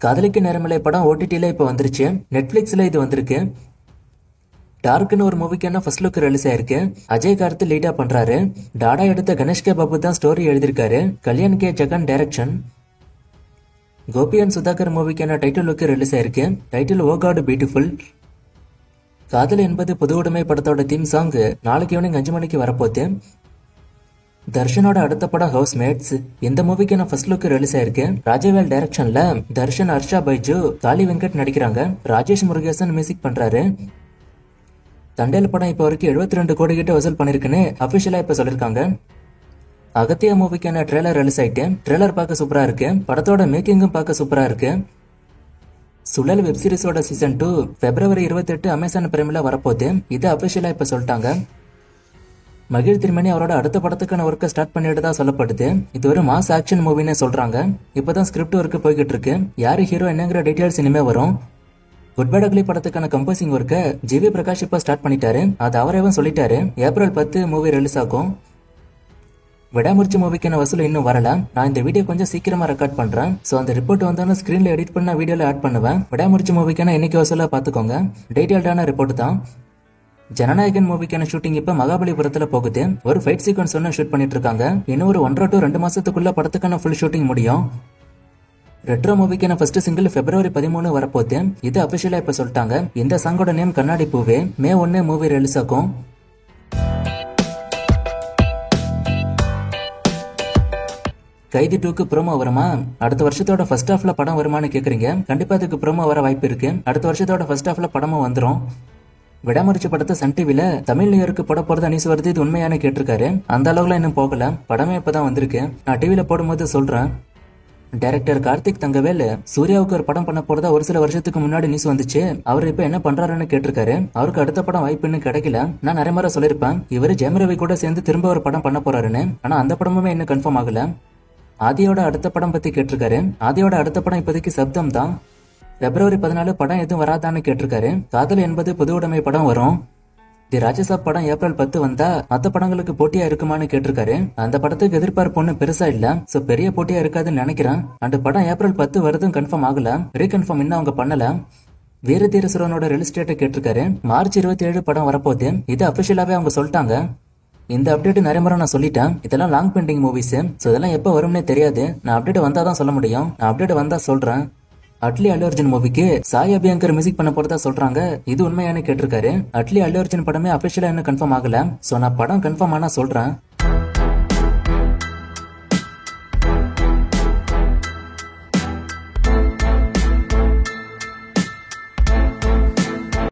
காதலிக்கு நேரமில்லை படம் ஓடிடில இப்ப வந்துருச்சு. நெட்ஃபிளிக்ஸ்ல இது வந்திருக்கு. டார்க்னு ஒரு மூவிக்கான ஃபர்ஸ்ட் லுக் ரிலீஸ் ஆயிருக்கு. அஜய் கார்த்தி லீடா பண்றாரு. டாடா எடுத்த கணேஷ் கே பாபு தான் ஸ்டோரி எழுதியிருக்காரு. Kalyan K Jagan direction. Gopi and Sudhakar மூவிக்கான டைட்டில் லுக் ரிலீஸ் ஆயிருக்கு. Title oh god beautiful. காதல் என்பது புது உடைமை படத்தோட தீம் சாங் நாளைக்கு ஈவினிங் 5 மணிக்கு வரப்போகுது. தர்ஷனோட அடுத்த படம் ஹவுஸ்மேட்ஸ். இந்த மூவிக்கான ஃபர்ஸ்ட் லுக் ரிலீஸ் ஆயிருக்கு. ராஜவேல் டைரக்ஷன்ல தர்ஷன், ஹர்ஷா பைஜு, காளி வெங்கட் நடிக்கிறாங்க. ராஜேஷ் முருகேசன் மியூசிக் பண்றாரு. தண்டேல் படம் இப்ப வரைக்கும் 72 கோடி கிட்ட வசூல் பண்ணிருக்குன்னு அபிஷியலா இப்ப சொல்லிருக்காங்க. அகத்தியா மூவிக்கான ட்ரெய்லர் ரிலீஸ் ஆயிட்டு. ட்ரெய்லர் பார்க்க சூப்பரா இருக்கு. படத்தோட மேக்கிங்கும் பார்க்க சூப்பரா இருக்கு. சுழல் வெப் சீரிஸோட சீசன் 2 February 28 அமேசான் பிரைம்ல வரப்போகுது. இது அபிஷியலா இப்ப சொல்லிட்டாங்க. மகிழ் திருமணி அவரோட அடுத்த படத்துக்கான ஒர்க்கை ஸ்டார்ட் பண்ணிட்டு தான் சொல்லப்படுது. இது ஒரு மாஸ் ஆக்ஷன் மூவின்னு சொல்றாங்க. இப்பதான் ஸ்கிரிப்ட் ஒர்க் போய்கிட்டு இருக்கு. யாரு ஹீரோ என்னங்கிற டீடைல்ஸ் இனிமே வரும். குட் பேட் அக்லி படத்துக்கான கம்போசிங் ஒர்க்கை ஜிவி பிரகாஷ் இப்ப ஸ்டார்ட் பண்ணிட்டாரு. அது அவரேவே சொல்லிட்டாரு. ஏப்ரல் 10 மூவி ரிலீஸ் ஆகும். விடாமுயற்சி மூவிக்கான வசூல் இன்னும் வரல. நான் இந்த வீடியோ கொஞ்சம் சீக்கிரமா ரெக்கார்ட் பண்றேன். சோ அந்த ரிப்போர்ட் வந்தாலும் ஸ்கிரீன்ல எடிட் பண்ண வீடியோல ஆட் பண்ணுவேன். விடாமுயற்சி மூவிக்கான இன்னைக்கு வசூலா பாத்துக்கோங்க. டீடைல்டான ரிப்போர்ட் தான். ஜனநாயகன் மூவிக்கான ஷூட்டிங் இப்ப மகாபலிபுரத்துல போகுது. ஒரு ஃபைட் சீக்வன்ஸ் ஒன்னு ஷூட் பண்ணிட்டு இருக்காங்க. இன்னும் ஒரு 1 to 2 மாசத்துக்குள்ள படத்துக்கான ஃபுல் ஷூட்டிங் முடியும். ரெட்ரோ மூவிக்கான ஃபர்ஸ்ட் சிங்கிள் February 13 வரப்போகுது. இது அபிஷியலா இப்ப சொல்லிட்டாங்க. இந்த சாங்கோட நேம் கண்ணாடி பூவே. May 1 மூவி ரிலீஸ் ஆகும். கைதி 2க்கு ப்ரோமோ வருமா? அடுத்த வருஷத்தோட ஃபர்ஸ்ட் ஹாஃப்ல படம் வருமானு கேக்குறீங்க. கண்டிப்பா அதுக்கு ப்ரோமோ வர வாய்ப்பு இருக்கு. அடுத்த வருஷத்தோட ஃபர்ஸ்ட் ஹாஃப்ல படமும் வந்துரும். விடாமுயற்சி படத்தை சன் டிவில தமிழ் நியூ இயருக்கு போட போறதா நியூஸ் வருது. இது உண்மையான கேட்டிருக்காரு. அந்த அளவுல இன்னும் போகல. படமே இப்பதான் வந்திருக்கு. நான் டிவில போடும்போது சொல்றேன். டைரக்டர் கார்த்திக் தங்கவேல் சூர்யாவுக்கு ஒரு படம் பண்ண போறதா ஒரு சில வருஷத்துக்கு முன்னாடி நியூஸ் வந்துச்சு. அவர் இப்ப என்ன பண்றாருன்னு கேட்டிருக்காரு. அவருக்கு அடுத்த படம் வாய்ப்புன்னு கிடைக்கல. நான் நிறைய முறை சொல்லிருப்பேன் இவரு ஜெயம் ரவி கூட சேர்ந்து திரும்ப ஒரு படம் பண்ண போறாருன்னு. ஆனா அந்த படமுமே இன்னும் கன்ஃபார்ம் ஆகல. ஆதியோட அடுத்த படம் பத்தி கேட்டிருக்காரு. ஆதியோட அடுத்த படம் இப்போதைக்கு சப்தம் தான். February 14 படம் எதுவும் வராதான்னு கேட்டிருக்காரு. காதல் என்பது புது உடைமை படம் வரும். தி ராஜசாப் படம் ஏப்ரல் 10 வந்தா மத்த படங்களுக்கு போட்டியா இருக்குமான்னு கேட்டிருக்காரு. அந்த படத்துக்கு எதிர்பார்ப்பு ஒன்னும் பெருசா இல்ல. சோ பெரிய போட்டியா இருக்காதுன்னு நினைக்கிறேன். அந்த படம் ஏப்ரல் 10 வருதும் கன்ஃபார்ம் ஆகல. ரீகன்ஃபார்ம் இன்னும் அவங்க பண்ணல. வீரதீர சுரனோட ரிலீஸ் டேட்டை கேட்டிருக்காரு. மார்ச் 27 படம் வரப்போகுது. இது அபிஷியலாவே அவங்க சொல்லிட்டாங்க. இந்த அப்டேட் நிறைய முறை நான் சொல்லிட்டேன். இதெல்லாம் லாங் பெண்டிங் மூவிஸ். சோ இதெல்லாம் எப்ப வரும்னே தெரியாது. நான் அப்டேட் வந்தாதான் சொல்ல முடியும். நான் அப்டேட் வந்தா சொல்றேன். அட்லி அல்லு அர்ஜுன் மூவிக்கு சாய் அபியங்கர் மியூசிக் பண்ண போறதா சொல்றாங்க. இது உண்மையான கேட்டிருக்காரு. அட்லி அல்லு அர்ஜுன் படமே அபிஷியலா இன்னும் கன்ஃபார்ம் ஆகல. சோ நான் படம் கன்ஃபார்ம் ஆனா சொல்றேன்.